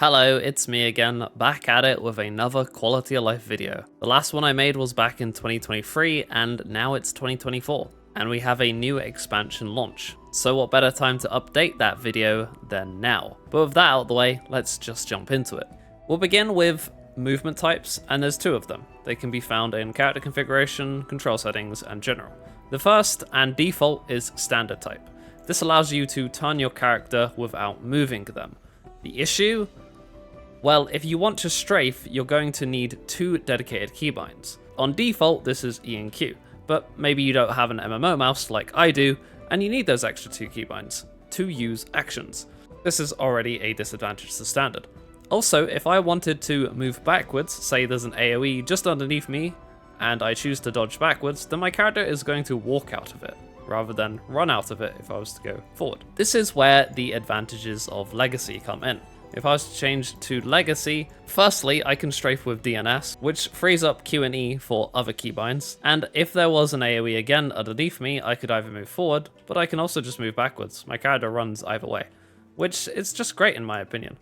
Hello, it's me again, back at it with another quality of life video. The last one I made was back in 2023 and now it's 2024, and we have a new expansion launch. So what better time to update that video than now? But with that out of the way, let's just jump into it. We'll begin with movement types, and there's two of them. They can be found in character configuration, control settings, and general. The first and default is standard type. This allows you to turn your character without moving them. The issue? Well, if you want to strafe, you're going to need two dedicated keybinds. On default, this is E and Q, but maybe you don't have an MMO mouse like I do, and you need those extra two keybinds to use actions. This is already a disadvantage to standard. Also, if I wanted to move backwards, say there's an AoE just underneath me, and I choose to dodge backwards, then my character is going to walk out of it, rather than run out of it if I was to go forward. This is where the advantages of Legacy come in. If I was to change to Legacy, firstly, I can strafe with DNS, which frees up Q and E for other keybinds, and if there was an AoE again underneath me, I could either move forward, but I can also just move backwards. My character runs either way, which is just great in my opinion.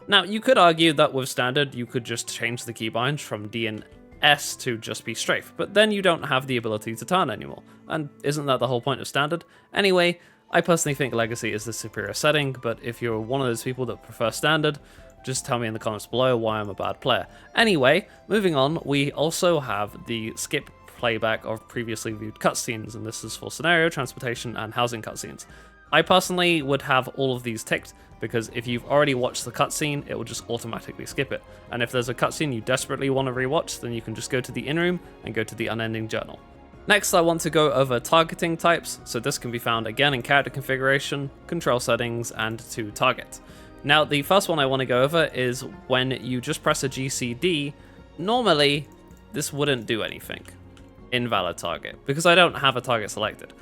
Now, you could argue that with standard, you could just change the keybinds from D and S to just be strafe, but then you don't have the ability to turn anymore, and isn't that the whole point of standard? Anyway, I personally think Legacy is the superior setting, but if you're one of those people that prefer standard, just tell me in the comments below why I'm a bad player. Anyway, moving on, we also have the skip playback of previously viewed cutscenes, and this is for scenario, transportation, and housing cutscenes. I personally would have all of these ticked, because if you've already watched the cutscene, it will just automatically skip it. And if there's a cutscene you desperately want to rewatch, then you can just go to the in-room and go to the unending journal. Next, I want to go over targeting types, so this can be found again in character configuration, control settings, and to target. Now, the first one I want to go over is when you just press a GCD, normally this wouldn't do anything. Invalid target, because I don't have a target selected.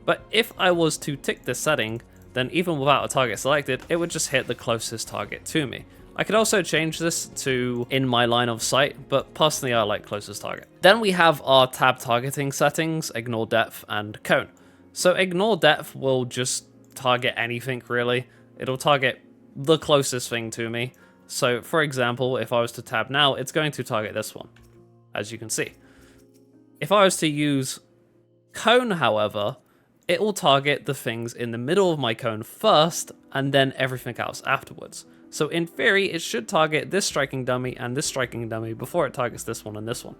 But if I was to tick this setting, then even without a target selected, it would just hit the closest target to me. I could also change this to in my line of sight, but personally I like closest target. Then we have our tab targeting settings, ignore depth, and cone. So ignore depth will just target anything really. It'll target the closest thing to me. So for example, if I was to tab now, it's going to target this one, as you can see. If I was to use cone, however, it will target the things in the middle of my cone first, and then everything else afterwards. So in theory, it should target this striking dummy and this striking dummy before it targets this one and this one.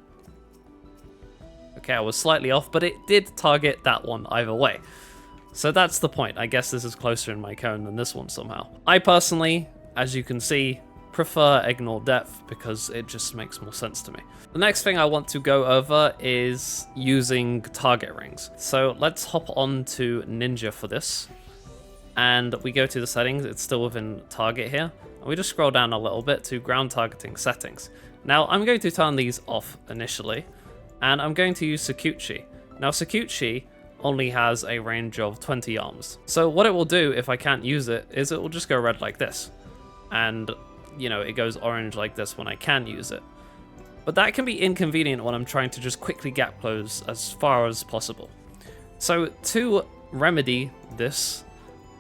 Okay, I was slightly off, but it did target that one either way. So that's the point. I guess this is closer in my cone than this one somehow. I personally, as you can see, prefer ignore depth because it just makes more sense to me. The next thing I want to go over is using target rings. So let's hop on to Ninja for this. And we go to the settings, it's still within target here. And we just scroll down a little bit to ground targeting settings. Now I'm going to turn these off initially, and I'm going to use Sakuchi. Now Sakuchi only has a range of 20 arms. So what it will do if I can't use it is it will just go red like this. And you know, it goes orange like this when I can use it. But that can be inconvenient when I'm trying to just quickly gap close as far as possible. So to remedy this,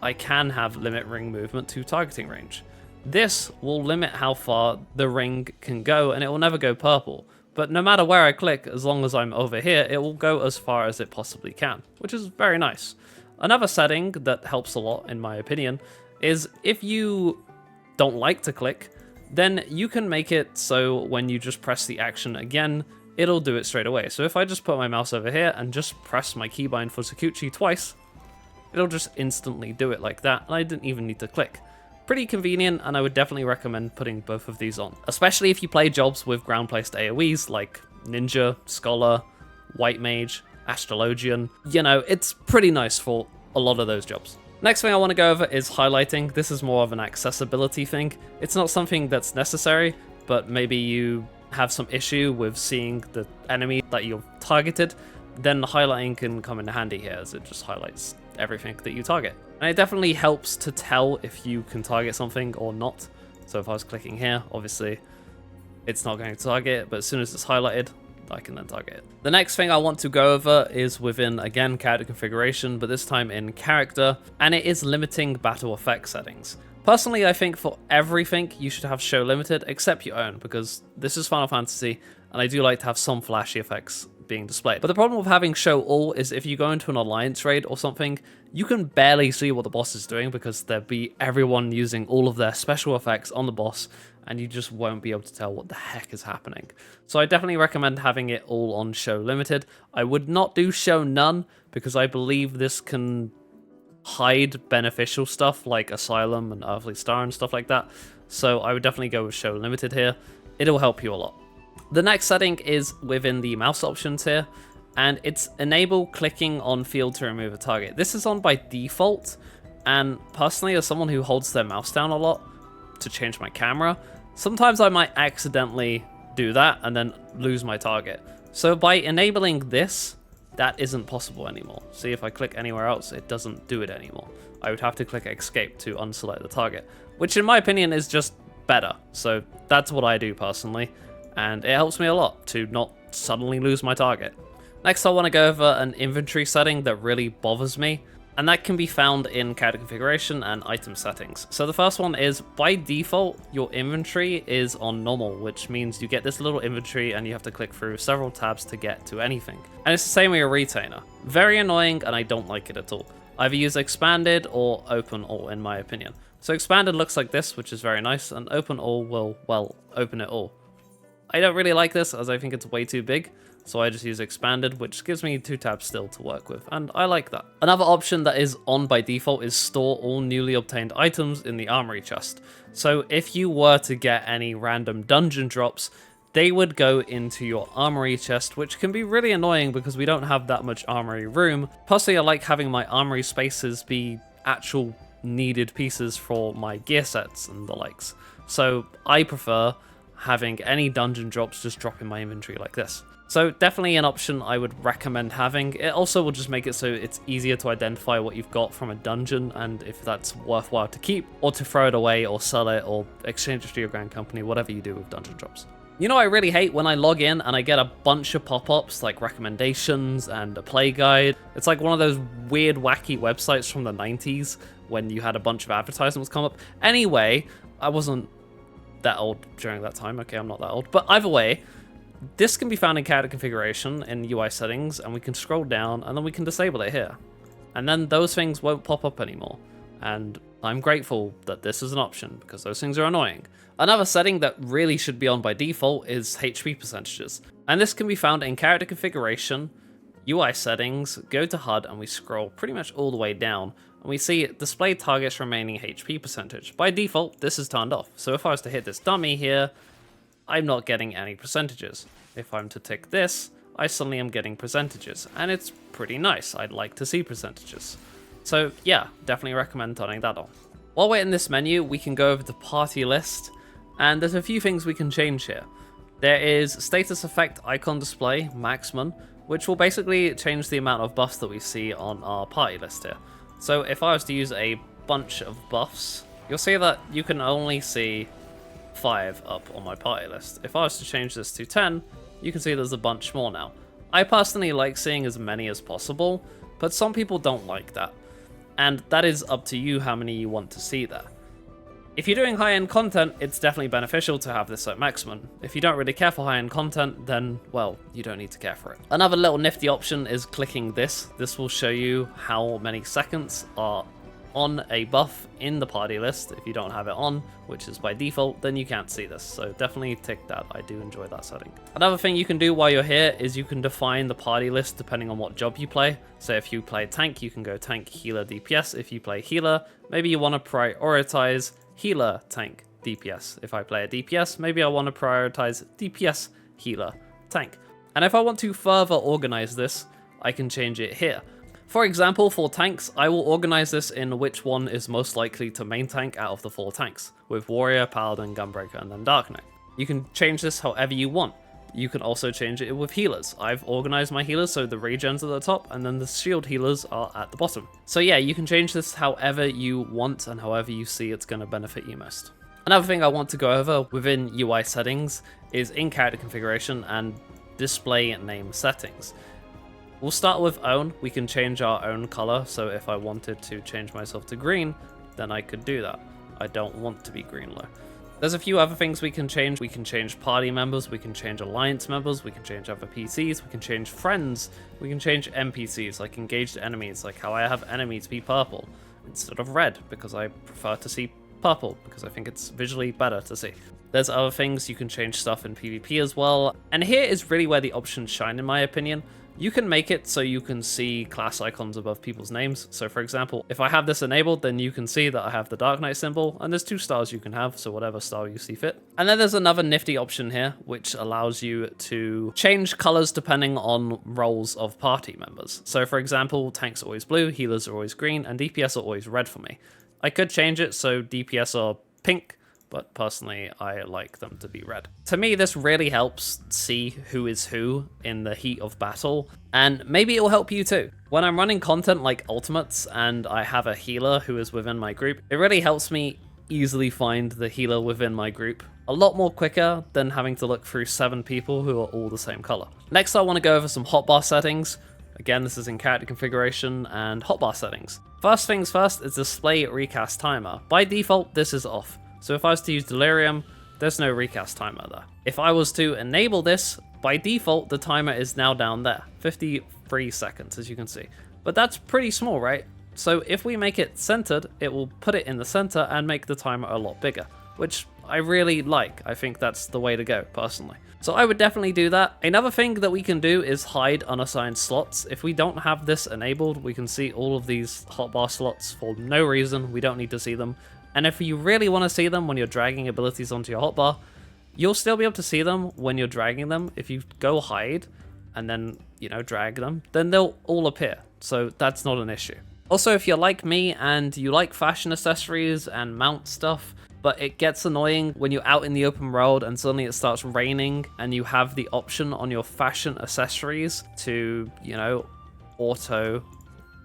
I can have limit ring movement to targeting range. This will limit how far the ring can go, and it will never go purple. But no matter where I click, as long as I'm over here, it will go as far as it possibly can, which is very nice. Another setting that helps a lot, in my opinion, is if you don't like to click, then you can make it so when you just press the action again, it'll do it straight away. So if I just put my mouse over here and just press my keybind for Sakuchi twice, it'll just instantly do it like that, and I didn't even need to click. Pretty convenient, and I would definitely recommend putting both of these on. Especially if you play jobs with ground-placed AoEs like Ninja, Scholar, White Mage, Astrologian. You know, it's pretty nice for a lot of those jobs. Next thing I want to go over is highlighting. This is more of an accessibility thing. It's not something that's necessary, but maybe you have some issue with seeing the enemy that you've targeted, then highlighting can come in handy here as it just highlights everything that you target. And it definitely helps to tell if you can target something or not. So if I was clicking here, obviously it's not going to target it, but as soon as it's highlighted, I can then target it. The next thing I want to go over is within, again, character configuration, but this time in character, and it is limiting battle effect settings. Personally, I think for everything, you should have show limited, except your own, because this is Final Fantasy, and I do like to have some flashy effects being displayed. But the problem with having show all is if you go into an alliance raid or something, you can barely see what the boss is doing because there'll be everyone using all of their special effects on the boss, and you just won't be able to tell what the heck is happening. So I definitely recommend having it all on show limited. I would not do show none, because I believe this can hide beneficial stuff like Asylum and Earthly Star and stuff like that. So I would definitely go with show limited here. It'll help you a lot. The next setting is within the mouse options here, and it's enable clicking on field to remove a target. This is on by default, and personally, as someone who holds their mouse down a lot to change my camera, sometimes I might accidentally do that and then lose my target. So by enabling this, that isn't possible anymore. See, if I click anywhere else, it doesn't do it anymore. I would have to click escape to unselect the target, which in my opinion is just better. So that's what I do personally, and it helps me a lot to not suddenly lose my target. Next, I want to go over an inventory setting that really bothers me, and that can be found in character configuration and item settings. So the first one is, by default, your inventory is on normal, which means you get this little inventory and you have to click through several tabs to get to anything. And it's the same with your retainer. Very annoying, and I don't like it at all. Either use expanded or open all, in my opinion. So expanded looks like this, which is very nice, and open all will, well, open it all. I don't really like this, as I think it's way too big. So I just use expanded, which gives me 2 tabs still to work with, and I like that. Another option that is on by default is store all newly obtained items in the armory chest. So if you were to get any random dungeon drops, they would go into your armory chest, which can be really annoying because we don't have that much armory room. Personally, I like having my armory spaces be actual needed pieces for my gear sets and the likes. So I prefer having any dungeon drops just drop in my inventory like this. So definitely an option I would recommend having. It also will just make it so it's easier to identify what you've got from a dungeon and if that's worthwhile to keep or to throw it away or sell it or exchange it to your grand company, whatever you do with dungeon drops. You know, I really hate when I log in and I get a bunch of pop-ups like recommendations and a play guide. It's like one of those weird wacky websites from the 90s when you had a bunch of advertisements come up. Anyway, I wasn't that old during that time. Okay, I'm not that old. But either way, this can be found in character configuration in UI settings, and we can scroll down and then we can disable it here. And then those things won't pop up anymore. And I'm grateful that this is an option because those things are annoying. Another setting that really should be on by default is HP percentages. And this can be found in character configuration, UI settings, go to HUD, and we scroll pretty much all the way down. And we see display targets remaining HP percentage. By default, this is turned off. So if I was to hit this dummy here, I'm not getting any percentages. If I'm to tick this, I suddenly am getting percentages, and it's pretty nice. I'd like to see percentages. So yeah, definitely recommend turning that on. While we're in this menu, we can go over to party list, and there's a few things we can change here. There is status effect icon display, maximum, which will basically change the amount of buffs that we see on our party list here. So if I was to use a bunch of buffs, you'll see that you can only see 5 up on my party list. If I was to change this to 10, you can see there's a bunch more now. I personally like seeing as many as possible, but some people don't like that. And that is up to you how many you want to see there. If you're doing high-end content, it's definitely beneficial to have this at maximum. If you don't really care for high-end content, then, well, you don't need to care for it. Another little nifty option is clicking this. This will show you how many seconds are on a buff in the party list. If you don't have it on, which is by default, then you can't see this. So definitely tick that. I do enjoy that setting. Another thing you can do while you're here is you can define the party list depending on what job you play. So if you play tank, you can go tank, healer, DPS. If you play healer, maybe you want to prioritize healer, tank, DPS. If I play a DPS, maybe I want to prioritize DPS, healer, tank. And if I want to further organize this, I can change it here. For example, for tanks, I will organize this in which one is most likely to main tank out of the 4 tanks, with Warrior, Paladin, Gunbreaker, and then Dark Knight. You can change this however you want. You can also change it with healers. I've organized my healers so the regens are at the top, and then the shield healers are at the bottom. So yeah, you can change this however you want and however you see it's going to benefit you most. Another thing I want to go over within UI settings is in character configuration and display name settings. We'll start with own. We can change our own color, so if I wanted to change myself to green, then I could do that. I don't want to be green low. There's a few other things we can change. We can change party members, we can change alliance members, we can change other PCs, we can change friends, we can change NPCs, like engaged enemies, like how I have enemies be purple instead of red, because I prefer to see purple, because I think it's visually better to see. There's other things, you can change stuff in PvP as well, and here is really where the options shine in my opinion. You can make it so you can see class icons above people's names. So for example, if I have this enabled, then you can see that I have the Dark Knight symbol, and there's 2 styles you can have, so whatever style you see fit. And then there's another nifty option here, which allows you to change colors depending on roles of party members. So for example, tanks are always blue, healers are always green, and DPS are always red for me. I could change it so DPS are pink, but personally, I like them to be red. To me, this really helps see who is who in the heat of battle, and maybe it will help you too. When I'm running content like ultimates and I have a healer who is within my group, it really helps me easily find the healer within my group a lot more quicker than having to look through 7 people who are all the same color. Next, I want to go over some hotbar settings. Again, this is in character configuration and hotbar settings. First things first is display recast timer. By default, this is off. So if I was to use Delirium, there's no recast timer there. If I was to enable this, by default, the timer is now down there, 53 seconds, as you can see. But that's pretty small, right? So if we make it centered, it will put it in the center and make the timer a lot bigger, which I really like. I think that's the way to go, personally. So I would definitely do that. Another thing that we can do is hide unassigned slots. If we don't have this enabled, we can see all of these hotbar slots for no reason. We don't need to see them. And if you really want to see them when you're dragging abilities onto your hotbar, you'll still be able to see them when you're dragging them. If you go hide and then, drag them, then they'll all appear. So that's not an issue. Also, if you're like me and you like fashion accessories and mount stuff, but it gets annoying when you're out in the open world and suddenly it starts raining and you have the option on your fashion accessories to, auto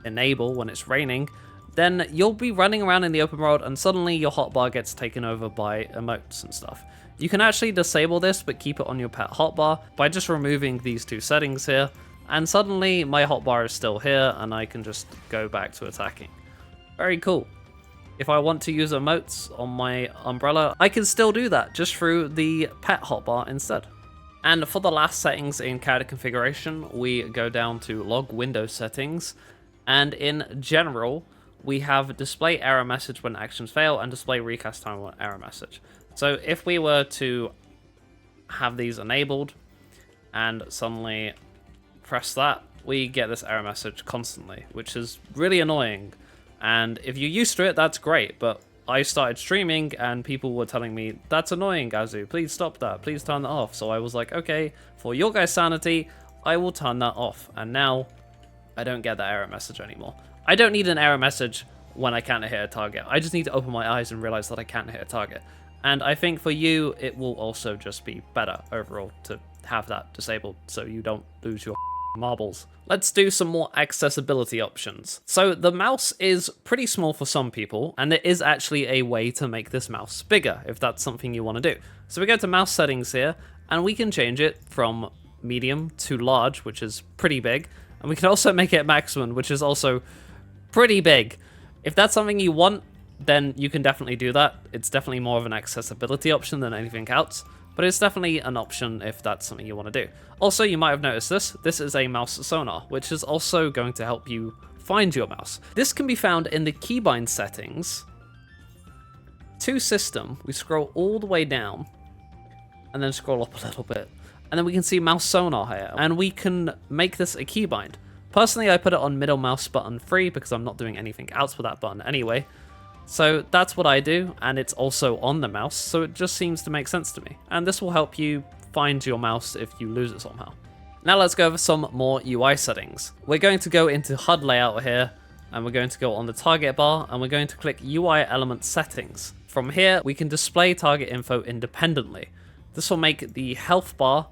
enable when it's raining, then you'll be running around in the open world and suddenly your hotbar gets taken over by emotes and stuff. You can actually disable this but keep it on your pet hotbar by just removing these 2 settings here, and suddenly my hotbar is still here and I can just go back to attacking. Very cool. If I want to use emotes on my umbrella, I can still do that just through the pet hotbar instead. And for the last settings in character configuration, we go down to log window settings, and in general, we have display error message when actions fail and display recast time when error message. So if we were to have these enabled and suddenly press that, we get this error message constantly, which is really annoying. And if you're used to it, that's great, but I started streaming and people were telling me, that's annoying, Gazu, please stop that, please turn that off. So I was like, okay, for your guys' sanity, I will turn that off. And now I don't get that error message anymore. I don't need an error message when I can't hit a target. I just need to open my eyes and realize that I can't hit a target. And I think for you, it will also just be better overall to have that disabled so you don't lose your marbles. Let's do some more accessibility options. So the mouse is pretty small for some people, and there is actually a way to make this mouse bigger if that's something you want to do. So we go to mouse settings here, and we can change it from medium to large, which is pretty big. And we can also make it maximum, which is also pretty big. If that's something you want, then you can definitely do that. It's definitely more of an accessibility option than anything else, but it's definitely an option if that's something you want to do. Also, you might have noticed this is a mouse sonar, which is also going to help you find your mouse. This can be found in the keybind settings. To system, we scroll all the way down and then scroll up a little bit. And then we can see mouse sonar here, and we can make this a keybind. Personally, I put it on middle mouse button 3 because I'm not doing anything else with that button anyway. So that's what I do, and it's also on the mouse, so it just seems to make sense to me. And this will help you find your mouse if you lose it somehow. Now let's go over some more UI settings. We're going to go into HUD layout here, and we're going to go on the target bar, and we're going to click UI element settings. From here, we can display target info independently. This will make the health bar,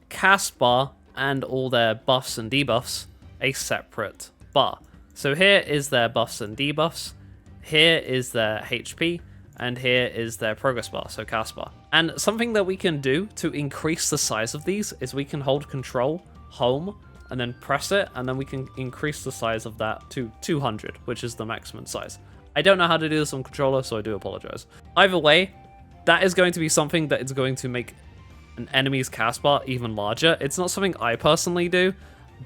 cast bar, and all their buffs and debuffs a separate bar. So here is their buffs and debuffs, here is their HP, and here is their progress bar, so cast bar. And something that we can do to increase the size of these is we can hold Control, Home, and then press it, and then we can increase the size of that to 200, which is the maximum size. I don't know how to do this on controller, so I do apologize. Either way, that is going to be something that is going to make an enemy's cast bar even larger. It's not something I personally do,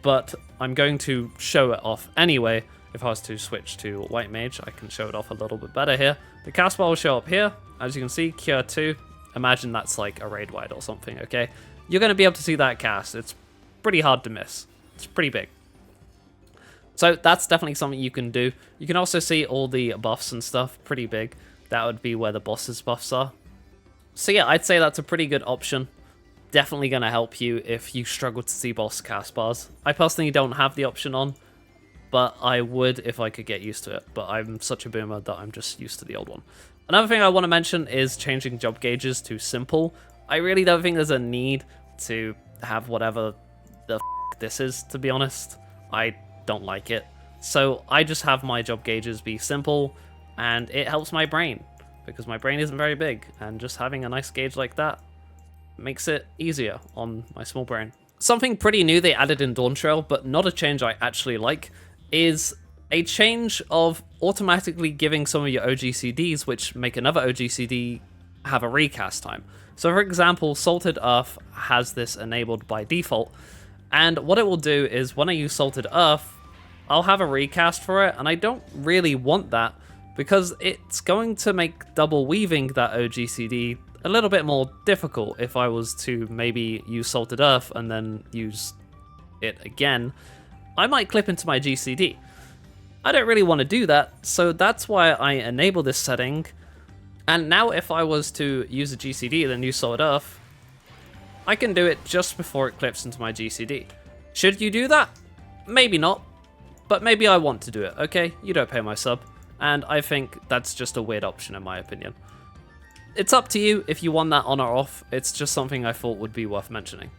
but I'm going to show it off anyway. If I was to switch to White Mage, I can show it off a little bit better here. The cast bar will show up here. As you can see, Cure 2. Imagine that's like a raid wide or something, okay? You're going to be able to see that cast. It's pretty hard to miss. It's pretty big. So that's definitely something you can do. You can also see all the buffs and stuff, pretty big. That would be where the boss's buffs are. So yeah, I'd say that's a pretty good option. Definitely going to help you if you struggle to see boss cast bars. I personally don't have the option on, but I would if I could get used to it. But I'm such a boomer that I'm just used to the old one. Another thing I want to mention is changing job gauges to simple. I really don't think there's a need to have whatever the this is, to be honest. I don't like it. So I just have my job gauges be simple, and it helps my brain, because my brain isn't very big, and just having a nice gauge like that makes it easier on my small brain. Something pretty new they added in Dawntrail, but not a change I actually like, is a change of automatically giving some of your OGCDs, which make another OGCD have a recast time. So for example, Salted Earth has this enabled by default, and what it will do is when I use Salted Earth, I'll have a recast for it, and I don't really want that because it's going to make double weaving that OGCD a little bit more difficult if I was to maybe use Salted Earth and then use it again. I might clip into my GCD. I don't really want to do that, so that's why I enable this setting. And now if I was to use a GCD and then use Solid Earth, I can do it just before it clips into my GCD. Should you do that? Maybe not, but maybe I want to do it, okay? You don't pay my sub, and I think that's just a weird option in my opinion. It's up to you if you want that on or off. It's just something I thought would be worth mentioning.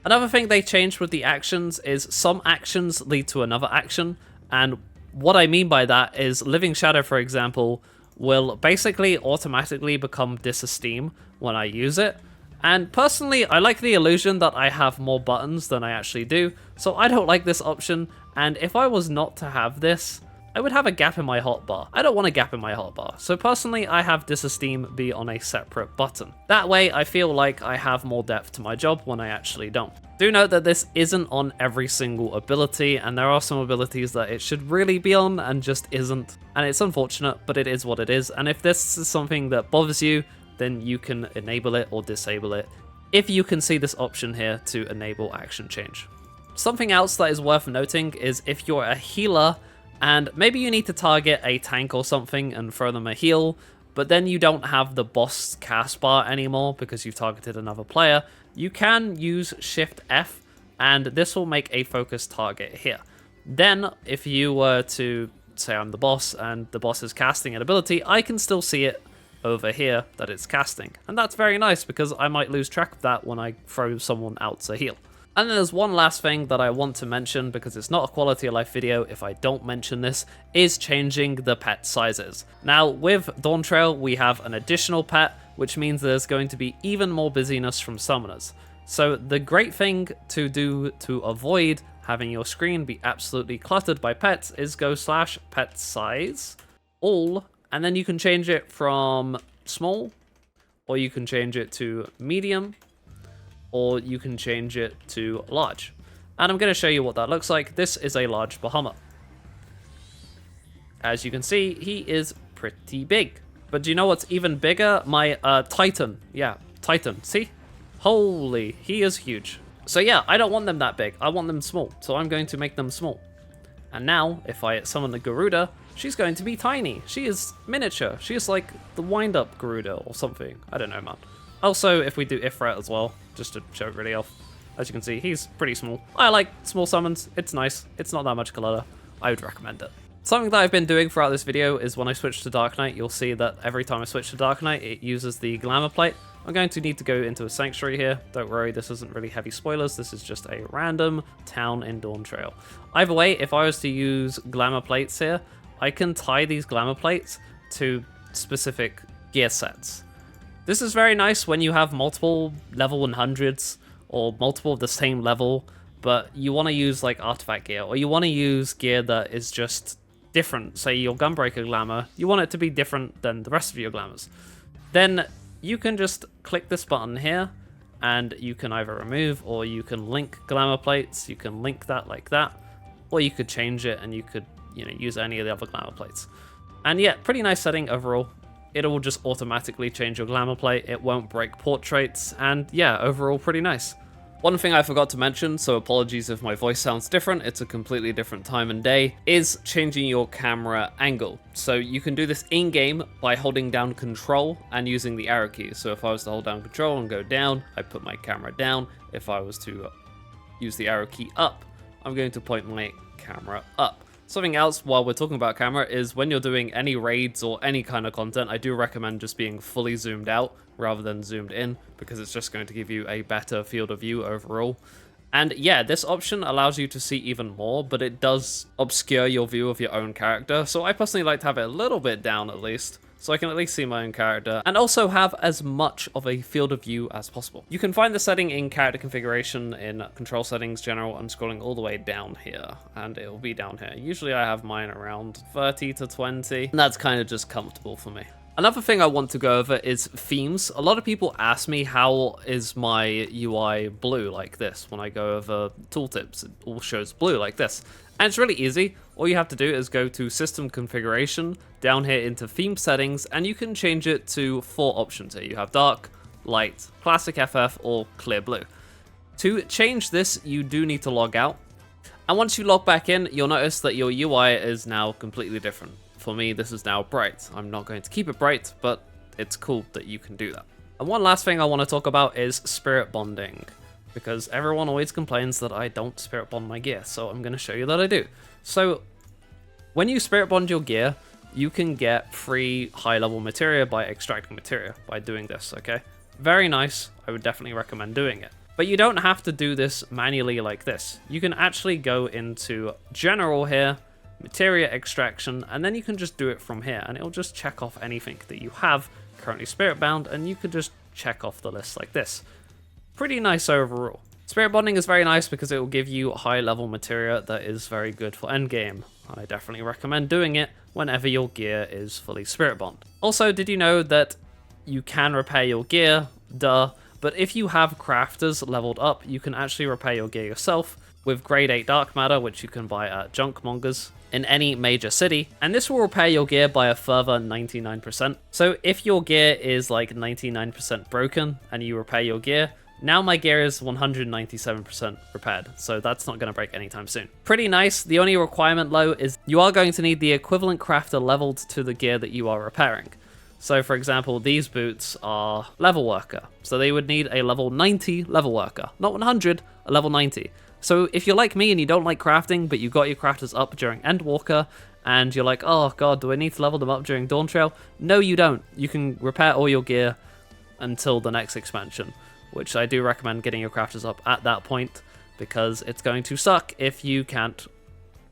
Another thing they changed with the actions is some actions lead to another action, and what I mean by that is Living Shadow, for example, will basically automatically become Disesteem when I use it. And personally, I like the illusion that I have more buttons than I actually do, so I don't like this option, and if I was not to have this, I would have a gap in my hotbar. I don't want a gap in my hotbar, so personally I have Disesteem be on a separate button. That way I feel like I have more depth to my job when I actually don't. Do note that this isn't on every single ability, and there are some abilities that it should really be on and just isn't. And it's unfortunate, but it is what it is, and if this is something that bothers you, then you can enable it or disable it if you can see this option here to enable action change. Something else that is worth noting is if you're a healer and maybe you need to target a tank or something and throw them a heal, but then you don't have the boss cast bar anymore because you've targeted another player, you can use Shift F and this will make a focus target here. Then if you were to say I'm the boss and the boss is casting an ability, I can still see it over here that it's casting. And that's very nice because I might lose track of that when I throw someone out to heal. And then there's one last thing that I want to mention, because it's not a quality of life video if I don't mention this, is changing the pet sizes. Now with Dawntrail we have an additional pet, which means there's going to be even more busyness from summoners. So the great thing to do to avoid having your screen be absolutely cluttered by pets is go /Petsize all, and then you can change it from small, or you can change it to medium, or you can change it to large. And I'm going to show you what that looks like. This is a large Bahamut. As you can see, he is pretty big. But do you know what's even bigger? My Titan. Yeah, Titan. See? Holy, he is huge. So yeah, I don't want them that big. I want them small. So I'm going to make them small. And now, if I summon the Garuda, she's going to be tiny. She is miniature. She is like the wind-up Garuda or something. I don't know, man. Also, if we do Ifrit as well, just to show everybody off, as you can see, he's pretty small. I like small summons. It's nice. It's not that much clutter. I would recommend it. Something that I've been doing throughout this video is when I switch to Dark Knight, you'll see that every time I switch to Dark Knight, it uses the Glamour plate. I'm going to need to go into a sanctuary here. Don't worry, this isn't really heavy spoilers. This is just a random town in Dawntrail. Either way, if I was to use Glamour plates here, I can tie these Glamour plates to specific gear sets. This is very nice when you have multiple level 100s or multiple of the same level, but you want to use like artifact gear, or you want to use gear that is just different, say your Gunbreaker Glamour, you want it to be different than the rest of your Glamours, then you can just click this button here, and you can either remove or you can link Glamour plates. You can link that like that, or you could change it and you could, you know, use any of the other Glamour plates. And yeah, pretty nice setting overall. It'll just automatically change your Glamour plate. It won't break portraits, and yeah, overall pretty nice. One thing I forgot to mention, so apologies if my voice sounds different, it's a completely different time and day, is changing your camera angle. So you can do this in-game by holding down Control and using the arrow key. So if I was to hold down Control and go down, I put my camera down. If I was to use the arrow key up, I'm going to point my camera up. Something else while we're talking about camera is when you're doing any raids or any kind of content, I do recommend just being fully zoomed out rather than zoomed in, because it's just going to give you a better field of view overall. And yeah, this option allows you to see even more, but it does obscure your view of your own character. So I personally like to have it a little bit down at least, so I can at least see my own character and also have as much of a field of view as possible. You can find the setting in character configuration in control settings, general, and scrolling all the way down here, and it will be down here. Usually I have mine around 30 to 20, and that's kind of just comfortable for me. Another thing I want to go over is themes. A lot of people ask me how is my UI blue like this. When I go over tooltips, it all shows blue like this. And it's really easy. All you have to do is go to System Configuration, down here into Theme Settings, and you can change it to 4 options here. You have Dark, Light, Classic FF, or Clear Blue. To change this, you do need to log out. And once you log back in, you'll notice that your UI is now completely different. For me, this is now bright. I'm not going to keep it bright, but it's cool that you can do that. And one last thing I want to talk about is spirit bonding, because everyone always complains that I don't spirit bond my gear, so I'm going to show you that I do. So when you spirit bond your gear, you can get free high-level materia by extracting materia by doing this, okay? Very nice. I would definitely recommend doing it. But you don't have to do this manually like this. You can actually go into General here, Materia Extraction, and then you can just do it from here, and it'll just check off anything that you have currently spirit bound, and you could just check off the list like this. Pretty nice overall. Spirit bonding is very nice because it will give you high level materia that is very good for endgame. I definitely recommend doing it whenever your gear is fully spirit bond. Also, did you know that you can repair your gear? Duh. But if you have crafters leveled up, you can actually repair your gear yourself with grade 8 dark matter, which you can buy at junk mongers in any major city, and this will repair your gear by a further 99%. So if your gear is like 99% broken and you repair your gear, now my gear is 197% repaired, so that's not going to break anytime soon. Pretty nice. The only requirement though is you are going to need the equivalent crafter leveled to the gear that you are repairing. So for example, these boots are level worker, so they would need a level 90 level worker, not 100, a level 90. So if you're like me and you don't like crafting, but you got your crafters up during Endwalker, and you're like, oh god, do I need to level them up during Dawntrail? No, you don't. You can repair all your gear until the next expansion, which I do recommend getting your crafters up at that point, because it's going to suck if you can't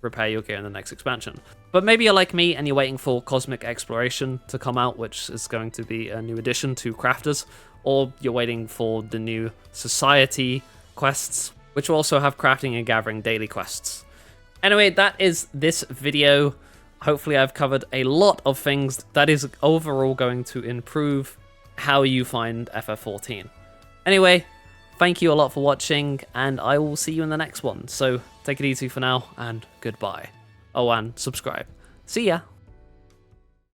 repair your gear in the next expansion. But maybe you're like me and you're waiting for Cosmic Exploration to come out, which is going to be a new addition to crafters, or you're waiting for the new Society quests, which will also have crafting and gathering daily quests. Anyway, that is this video. Hopefully I've covered a lot of things that is overall going to improve how you find FF14. Anyway, thank you a lot for watching, and I will see you in the next one. So take it easy for now, and goodbye. Oh, and subscribe. See ya!